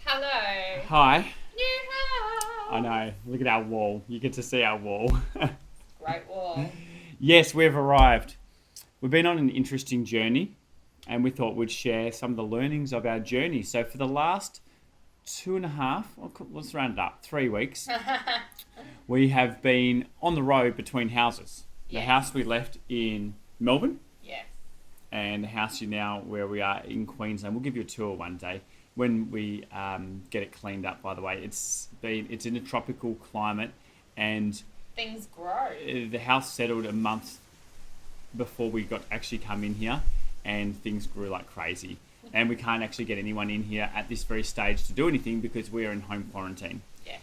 Hello. Hi. New I house. know. Look at our wall. You get to see our wall. Great wall. Yes, we've arrived. We've been on an interesting journey and we thought we'd share some of the learnings of our journey. So, for the last 2.5, let's round it up, 3 weeks, we have been on the road between houses. The Yes. house we left in Melbourne Yes. and the house you now where we are in Queensland. We'll give you a tour one day when we get it cleaned up. By the way, it's in a tropical climate, and Things grow. the house settled a month before we got actually come in here, and things grew like crazy. And we can't actually get anyone in here at this very stage to do anything because we are in home quarantine. Yes.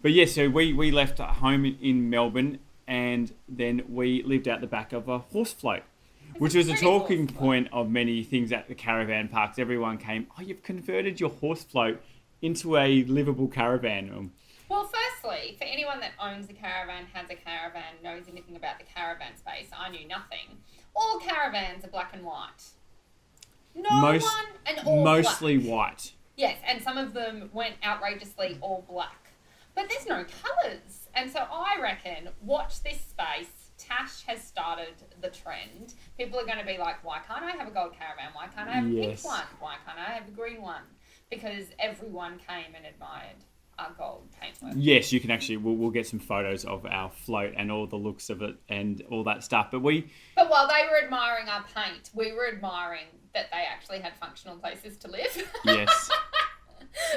But yeah, so we left home in Melbourne, and then we lived out the back of a horse float, which was a pretty talking horse float. point of many things at the caravan parks. Everyone came, oh, you've converted your horse float into a livable caravan. Well, firstly, for anyone that owns a caravan, has a caravan, knows anything about the caravan space, I knew nothing. All caravans are black and white. No Most- one and all Mostly black. white. Yes, and some of them went outrageously all black. But there's no colours. And so I reckon, watch this space. Tash has started the trend. People are going to be like, why can't I have a gold caravan? Why can't I have a pink Yes. one? Why can't I have a green one? Because everyone came and admired our gold paintwork. Yes, you can actually, we'll get some photos of our float and all the looks of it and all that stuff. But But while they were admiring our paint, we were admiring that they actually had functional places to live. yes,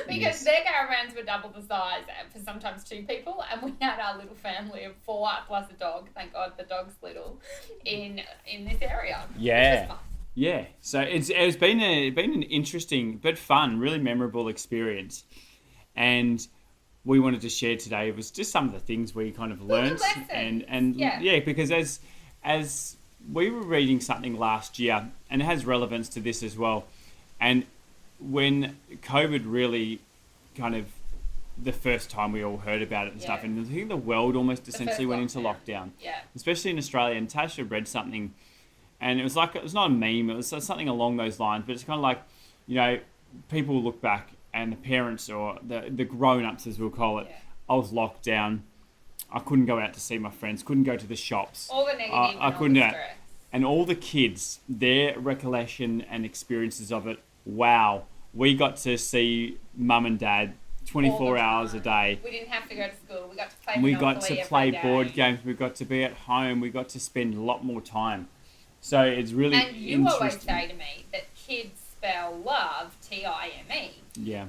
Because Yes. their caravans were double the size for sometimes 2 people, and we had our little family of 4 plus a dog. Thank God the dog's little in this area. Yeah. Which was fun. yeah. So it's been an interesting but fun, really memorable experience. And we wanted to share today was just some of the things we kind of learned, lessons. and Yeah. because as we were reading something last year, and it has relevance to this as well, and when COVID really kind of the first time we all heard about it and stuff, Yeah. and I think the world almost first essentially went into lockdown. lockdown, Yeah. especially in Australia. And Tasha read something, and it was not a meme, it was something along those lines, but it's kind of like, people look back and the parents or the grown-ups, as we'll call it, Yeah. I was locked down, I couldn't go out to see my friends, couldn't go to the shops, All the negative I and all couldn't the do it. stress. And all the kids, their recollection and experiences of it, wow, we got to see mum and dad 24 All the hours a time. day. We didn't have to go to school. We got to play We got Monopoly to every play day. board games. We got to be at home. We got to spend a lot more time. So it's really And you always interesting. say to me that kids spell love, Time. Yeah.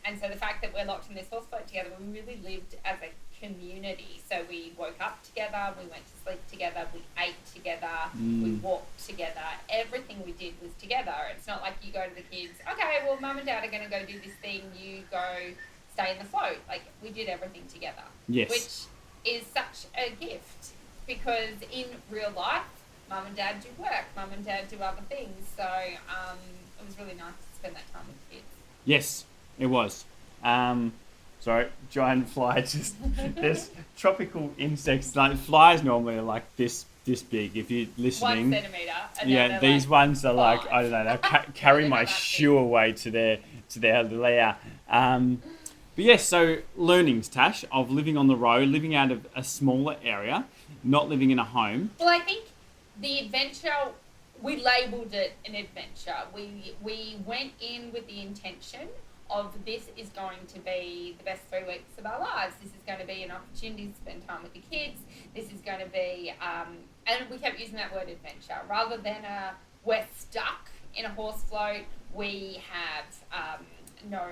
And so the fact that we're locked in this horse boat together, we really lived as a community. So we woke up together, we went to sleep together, we ate together, we walked together. Everything we did was together. It's not like you go to the kids, okay, well, mum and dad are going to go do this thing, you go stay in the float. Like, we did everything together. Yes. Which is such a gift because in real life, mum and dad do work, mum and dad do other things. So it was really nice to spend that time with the kids. Yes, it was. Sorry, giant fly. Just there's tropical insects. Like flies normally are like this big. If you're 1 listening, centimetre. And yeah, now they're these like ones are like 5. I don't know. They carry They're my not that shoe away to their lair. But yes, so learnings, Tash, of living on the road, living out of a smaller area, not living in a home. Well, I think the adventure, we labelled it an adventure. We went in with the intention of this is going to be the best 3 weeks of our lives. This is going to be an opportunity to spend time with the kids. This is going to be, and we kept using that word adventure rather than we're stuck in a horse float. We have no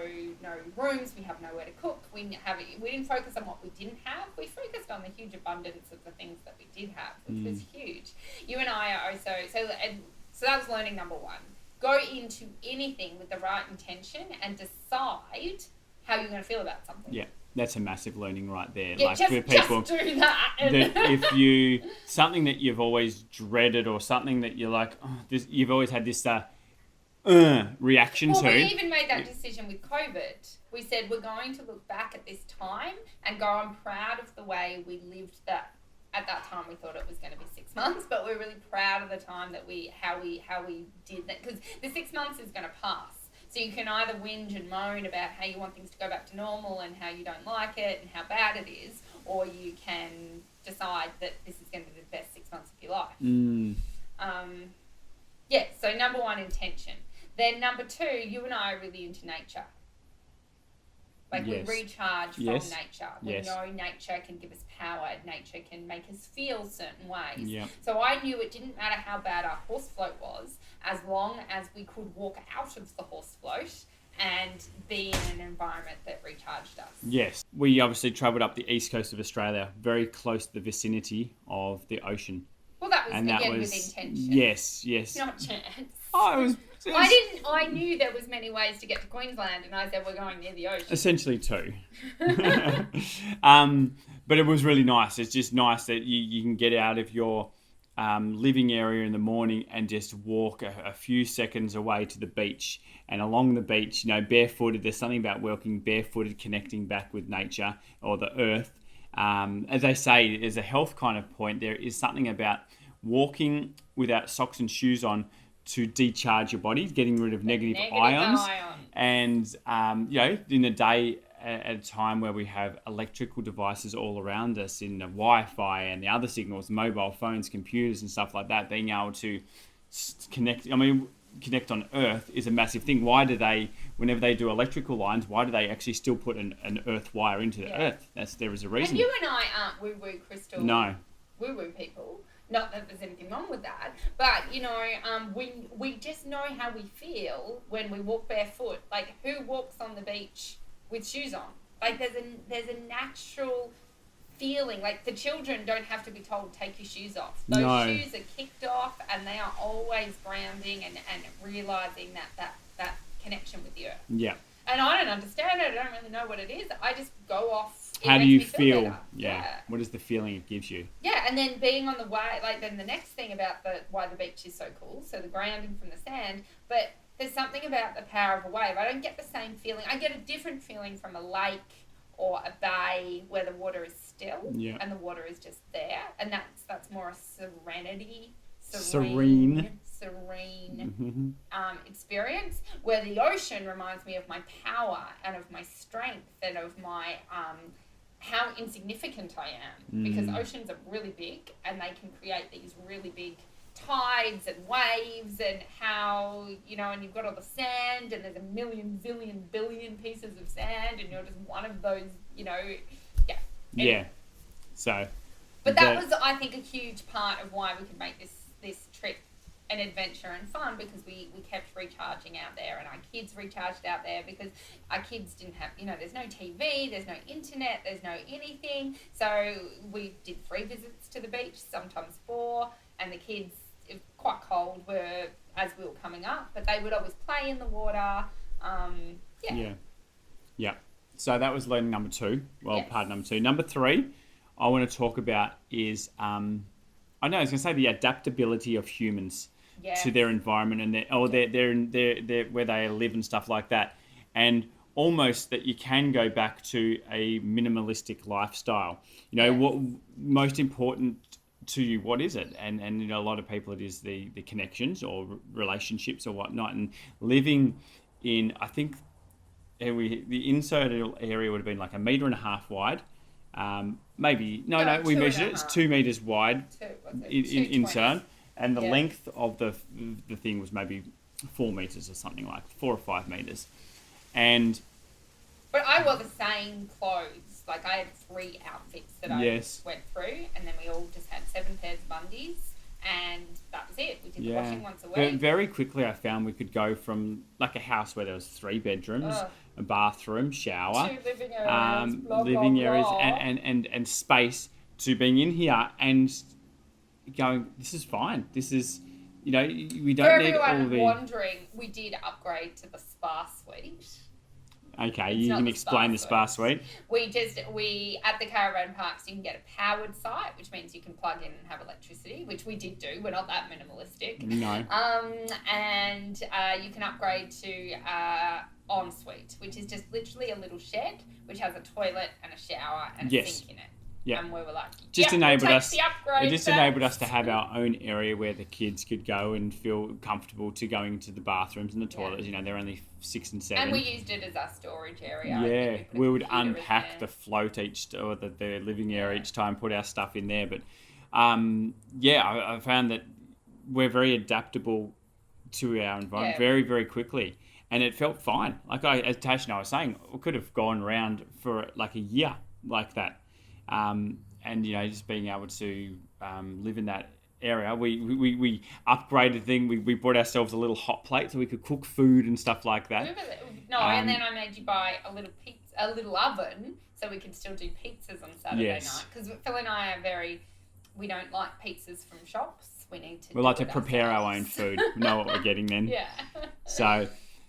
rooms. We have nowhere to cook. We didn't focus on what we didn't have. We focused on the huge abundance of the things that we did have, which was huge. You and I are also so that was learning number 1. Go into anything with the right intention and decide how you're going to feel about something. Yeah, that's a massive learning right there. Yeah, like just for people, do that. that if something that you've always dreaded or something that you're like, oh, you've always had this reaction Well, to. we even made that decision with COVID. We said we're going to look back at this time and go, I'm proud of the way we lived that. At that time, we thought it was going to be 6 months, but we're really proud of the time that how we did that, because the 6 months is going to pass. So you can either whinge and moan about how you want things to go back to normal and how you don't like it and how bad it is, or you can decide that this is going to be the best 6 months of your life. Yeah, so number one, intention. Then number two, you and I are really into nature. Like Yes. we recharge from Yes. nature. We Yes. know nature can give us power. Nature can make us feel certain ways. Yeah. So I knew it didn't matter how bad our horse float was, as long as we could walk out of the horse float and be in an environment that recharged us. Yes. We obviously travelled up the east coast of Australia, very close to the vicinity of the ocean. Well, that was And that again was, with intention. yes. Not chance. Oh, it was I knew there was many ways to get to Queensland, and I said we're going near the ocean. essentially two. But it was really nice. It's just nice that you can get out of your living area in the morning and just walk a few seconds away to the beach. And along the beach, barefooted, there's something about walking barefooted, connecting back with nature or the earth. As they say, as a health kind of point, there is something about walking without socks and shoes on to decharge your body, getting rid of negative ions. And, in the day, at a time where we have electrical devices all around us in the Wi-Fi and the other signals, mobile phones, computers and stuff like that, being able to connect on Earth is a massive thing. Why do they, whenever they do electrical lines, why do they actually still put an earth wire into the Earth? There is a reason. And you and I aren't woo-woo crystal woo-woo people. Not that there's anything wrong with that, but we just know how we feel when we walk barefoot. Like, who walks on the beach with shoes on? Like, there's a natural feeling. Like, the children don't have to be told, take your shoes off. Those shoes are kicked off, and they are always grounding and realizing that connection with the earth. Yeah. And I don't understand it. I don't really know what it is. I just go off. How do you feel? Better. Yeah. What is the feeling it gives you? Yeah, and then being on the way, then the next thing about why the beach is so cool, so the grounding from the sand, but there's something about the power of a wave. I don't get the same feeling. I get a different feeling from a lake or a bay where the water is still and the water is just there, and that's more a serene experience, where the ocean reminds me of my power and of my strength and of my how insignificant I am, because oceans are really big and they can create these really big tides and waves, and how and you've got all the sand, and there's a million, zillion, billion pieces of sand, and you're just one of those, So but that was, I think, a huge part of why we could make this trip an adventure and fun, because we kept recharging out there, and our kids recharged out there, because our kids didn't have, there's no TV, there's no internet, there's no anything. So we did 3 visits to the beach, sometimes 4, and the kids, quite cold, were as we were coming up, but they would always play in the water. So that was learning number 2. Part number 2. Number 3, I want to talk about is I was going to say the adaptability of humans to their environment and their where they live and stuff like that, and almost that you can go back to a minimalistic lifestyle. What most important to you, what is it? And a lot of people, it is the connections or relationships or whatnot, and living in, I think the inside area would have been like 1.5 meters wide. We measured it. It's 2 meters wide inside, and the length of the thing was maybe 4 meters or something, like 4 or 5 meters. But I wore the same clothes. Like, I had 3 outfits that I went through, and then we all just had 7 pairs of undies, and that was it. We did the washing once a week. But very quickly I found we could go from like a house where there was 3 bedrooms, a bathroom, shower, 2 living areas, and space, to being in here and going, this is fine. This is, we don't need all the... For everyone wondering, we did upgrade to the spa suite. Okay, you can explain the spa suite. We at the caravan parks, you can get a powered site, which means you can plug in and have electricity, which we did do. We're not that minimalistic. No. And you can upgrade to ensuite, which is just literally a little shed which has a toilet and a shower and a sink in it. Yeah. And we were like, Just enabled we'll us. take the upgrade. It just enabled us to have our own area where the kids could go and feel comfortable to going to the bathrooms and the toilets. You know, they're only 6 and 7. And we used it as our storage area. Yeah, we would unpack there. the float or the living area each time, put our stuff in there. But I found that we're very adaptable to our environment very, very quickly. And it felt fine. Like as Tash and I were saying, we could have gone around for like a year like that. And, you know, just being able to live in that area. We upgraded thing. We bought ourselves a little hot plate so we could cook food and stuff like that. And then I made you buy a little oven so we could still do pizzas on Saturday night. Because Phil and I we don't like pizzas from shops. We like to prepare our own food. We know what we're getting then. Yeah. So...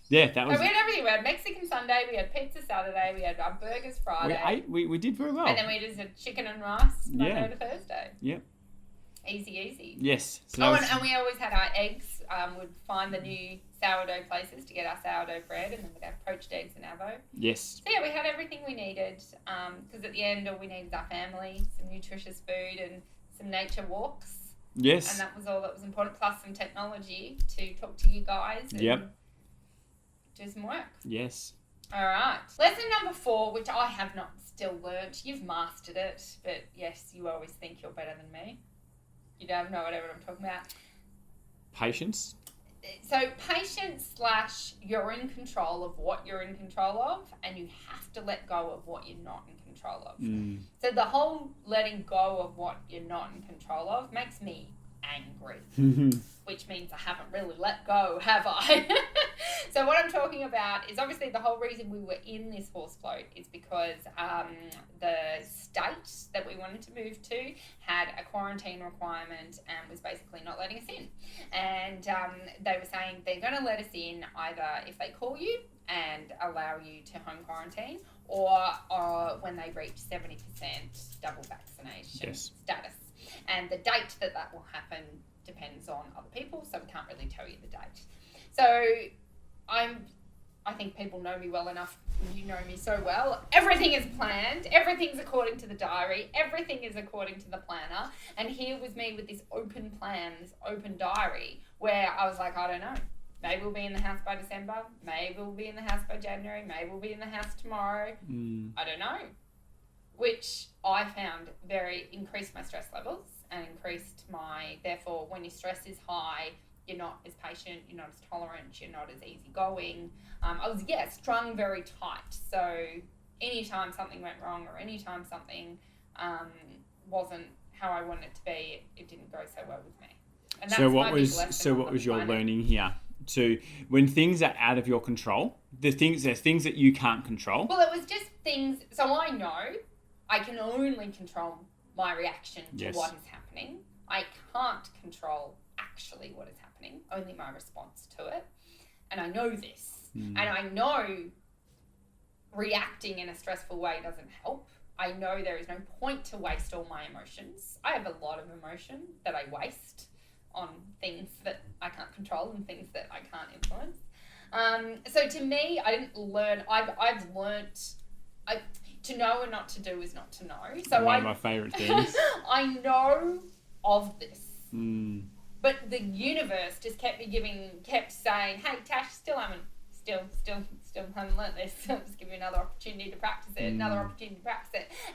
yeah, that was... we had everything. We had Mexican Sunday, we had pizza Saturday, we had our burgers Friday. We did very well. And then we just had chicken and rice Monday to Thursday. Yep. Easy. Yes. So and we always had our eggs. We'd find the new sourdough places to get our sourdough bread, and then we'd have poached eggs and avo. Yes. So we had everything we needed, because at the end all we needed was our family, some nutritious food and some nature walks. Yes. And that was all that was important, plus some technology to talk to you guys. And do some work. Yes. All right. Lesson number 4, which I have not still learnt. You've mastered it, but yes, you always think you're better than me. You don't know whatever I'm talking about. Patience. So patience / you're in control of what you're in control of, and you have to let go of what you're not in control of. So the whole letting go of what you're not in control of makes me angry, which means I haven't really let go, have I? So what I'm talking about is obviously the whole reason we were in this horse float is because the state that we wanted to move to had a quarantine requirement and was basically not letting us in. And they were saying they're going to let us in either if they call you and allow you to home quarantine, or when they reach 70% double vaccination status. And the date that will happen depends on other people, so we can't really tell you the date. So I think people know me well enough, you know me so well. Everything is planned, everything's according to the diary, everything is according to the planner. And here was me with this open plan, this open diary, where I was like, I don't know. Maybe we'll be in the house by December, maybe we'll be in the house by January, maybe we'll be in the house tomorrow. I don't know. Which I found increased my stress levels and increased therefore when your stress is high, you're not as patient, you're not as tolerant, you're not as easygoing. I was, strung very tight. So anytime something went wrong or anytime something wasn't how I wanted it to be, it didn't go so well with me. And that's what was your learning here? To when things are out of your control, there's things that you can't control. Well, it was just things. So I know I can only control my reaction to what is happening. I can't control actually what is happening, only my response to it. And I know this. And I know reacting in a stressful way doesn't help. I know there is no point to waste all my emotions. I have a lot of emotion that I waste on things that I can't control and things that I can't influence. So to me, I didn't learn. I've learnt. To know and not to do is not to know. So one of my favourite things. I know of this. But the universe just kept saying, hey, Tash, still haven't learnt this. I'll just give you another opportunity to practice it, And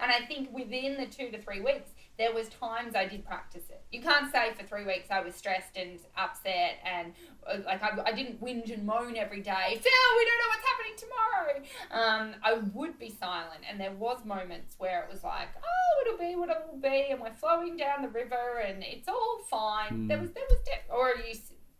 I think within the 2 to 3 weeks, there was times I did practice it. You can't say for 3 weeks I was stressed and upset and I didn't whinge and moan every day. Phil, we don't know what's happening tomorrow. I would be silent, and there was moments where it was like, oh, it'll be what it will be, and we're flowing down the river, and it's all fine. There was or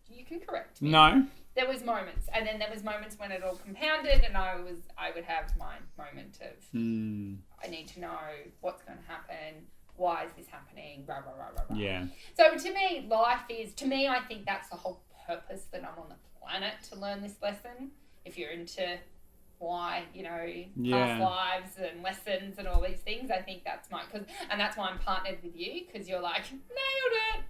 you can correct me. No. There was moments, and then there was moments when it all compounded, and I would have my moment of I need to know what's going to happen. Why is this happening? Rah, rah, rah, rah, rah. Yeah. So to me, I think that's the whole purpose that I'm on the planet, to learn this lesson. If you're into why, past lives and lessons and all these things, I think that's and that's why I'm partnered with you, because you're like, nailed it.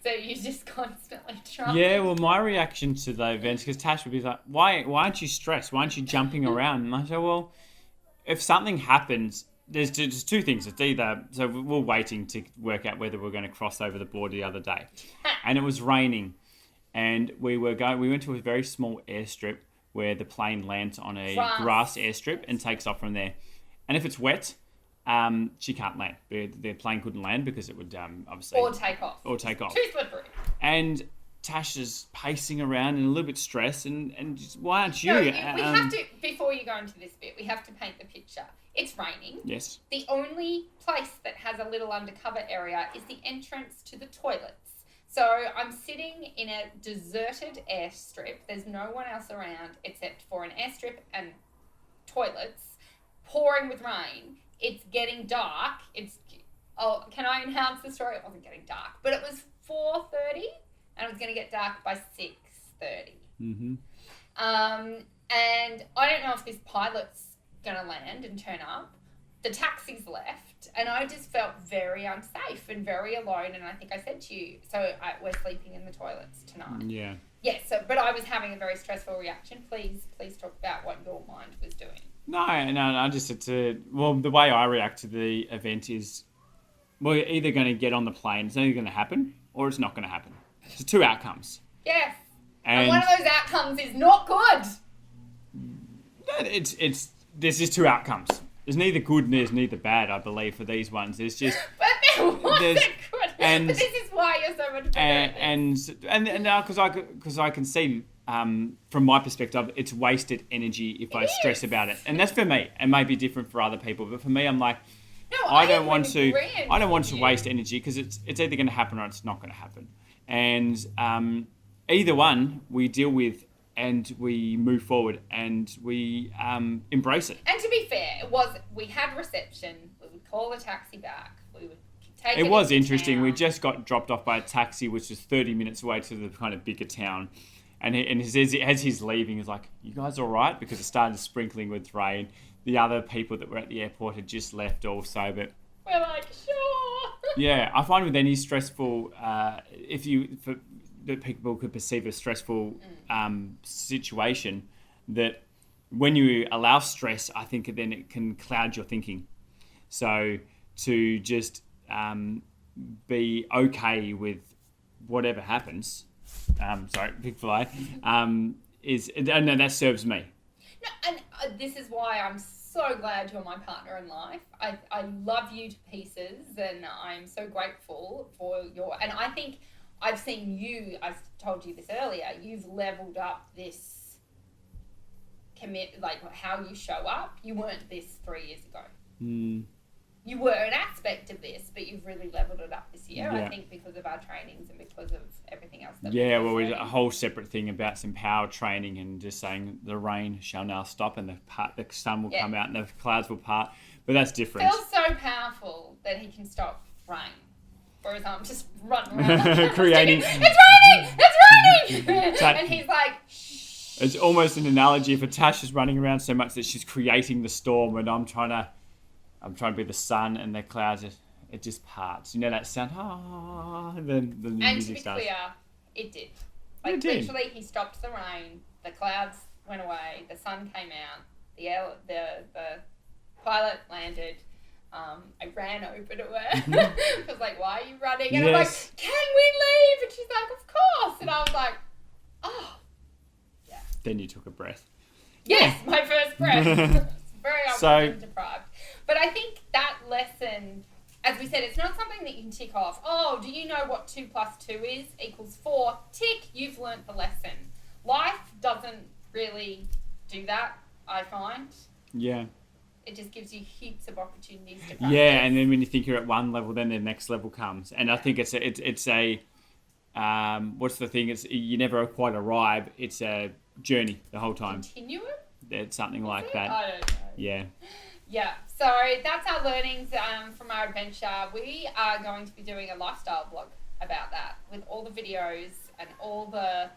So you just constantly try. Yeah, well, my reaction to the events, because Tash would be like, why aren't you stressed? Why aren't you jumping around? And I say, well, if something happens, there's just two things. It's either, so we're waiting to work out whether we're going to cross over the border the other day, and it was raining, and we went to a very small airstrip where the plane lands on a grass airstrip and takes off from there, and if it's wet, she can't land. The plane couldn't land because it would obviously or take off. Too slippery. And Tash is pacing around and a little bit stressed, and just, why aren't you? No, we have to, before you go into this bit, we have to paint the picture. It's raining. Yes. The only place that has a little undercover area is the entrance to the toilets. So I'm sitting in a deserted airstrip. There's no one else around except for an airstrip and toilets, pouring with rain. It's getting dark. Can I enhance the story? It wasn't getting dark, but it was 4:30. And it was going to get dark by 6:30. Mm-hmm. And I don't know if this pilot's going to land and turn up. The taxi's left, and I just felt very unsafe and very alone. And I think I said to you, we're sleeping in the toilets tonight. Yeah. Yeah. But I was having a very stressful reaction. Please talk about what your mind was doing. No. I just said the way I react to the event is, we're either going to get on the plane, it's either going to happen, or it's not going to happen. So two outcomes. Yes. And one of those outcomes is not good. There's just two outcomes. There's neither good and there's neither bad, I believe, for these ones. There's just... But there wasn't good. But this is why you're so much better. And now, because I can see, from my perspective, it's wasted energy if I stress about it. And that's for me. It may be different for other people. But for me, I'm like... No, I don't want to waste energy because it's either going to happen or it's not going to happen. And either one we deal with and we move forward and we embrace it. And to be fair, we had reception. We would call a taxi back. We would take it. It was interesting. Town. We just got dropped off by a taxi, which was 30 minutes away to the kind of bigger town. And he says, as he's leaving, he's like, "You guys all right?" Because it started sprinkling with rain. The other people that were at the airport had just left also, but we're like, sure. Yeah, I find with any stressful, that people could perceive a stressful situation, that when you allow stress, I think then it can cloud your thinking. So to just be okay with whatever happens, big fly, that serves me. No, and this is why I'm so glad you're my partner in life. I love you to pieces, and I'm so grateful for and I think I've seen you, I told you this earlier, you've leveled up this how you show up. You weren't this 3 years ago. You were an aspect of this, but you've really leveled it up this year, I think, because of our trainings and because of everything else. There's a whole separate thing about some power training and just saying the rain shall now stop and the sun will come out and the clouds will part. But that's different. It feels so powerful that he can stop rain. Whereas I'm just running around creating... It's raining! And he's like... Shh. It's almost an analogy for Tash is running around so much that she's creating the storm, and I'm trying to be the sun, and the clouds, it just parts. You know that sound? And then the music starts. And to be clear, it did. Literally, he stopped the rain, the clouds went away, the sun came out, the pilot landed. I ran over to her. I was like, "Why are you running?" And I'm like, "Can we leave?" And she's like, "Of course." And I was like, "Oh, yeah." Then you took a breath. Yes, my first breath. Very oxygen deprived. But I think that lesson, as we said, it's not something that you can tick off. Oh, do you know what 2 + 2 is? Equals 4. Tick, you've learnt the lesson. Life doesn't really do that, I find. Yeah. It just gives you heaps of opportunities to practice. Yeah, and then when you think you're at one level, then the next level comes. And I think it's a what's the thing? You never quite arrive. It's a journey the whole time. Continuum? It's something like that. I don't know. Yeah. Yeah, so that's our learnings from our adventure. We are going to be doing a lifestyle vlog about that with all the videos and all the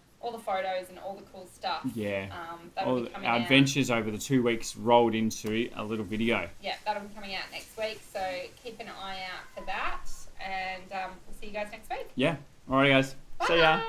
photos and all the cool stuff. Yeah. That'll be coming our out. Adventures over the 2 weeks rolled into a little video. Yeah, that'll be coming out next week, so keep an eye out for that, and we'll see you guys next week. Yeah. Alrighty, guys. Bye. See ya.